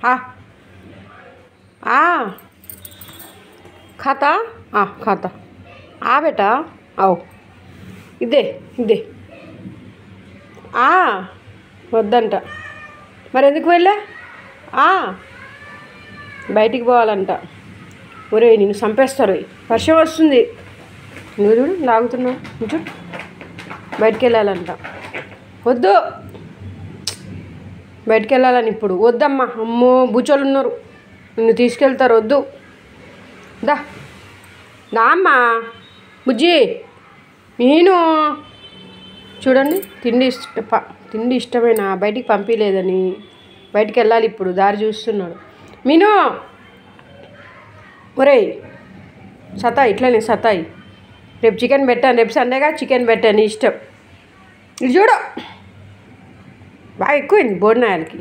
आ आ खाता खाता आ बेटा आओ इदे इदे వద్దంట మరి ఎందుకు వెళ్ళా బయటికి పోవాలంట. ఒరే నిన్ను చంపేస్తారు, వర్షం వస్తుంది, నువ్వు చూడు లాగుతున్నావు, చూడు బయటికి వెళ్ళాలంట. వద్దు బయటికి వెళ్ళాలని ఇప్పుడు వద్దమ్మా, అమ్మో బూచోళ్ళు ఉన్నారు నిన్ను తీసుకెళ్తారు, వద్దు దా అమ్మా. బుజ్జి నేను చూడండి తిండి ఇష్టమేనా, బయటికి పంపించలేదని బయటికి వెళ్ళాలి ఇప్పుడు, దారి చూస్తున్నాడు. మీను ఒరేయ్ సతాయి ఇట్లనే సతాయి, రేపు చికెన్ పెట్టాను, రేపు సండేగా చికెన్ పెట్టాను ఇష్టం. ఇది చూడు బాగా ఎక్కువైంది బోడినాయాలకి.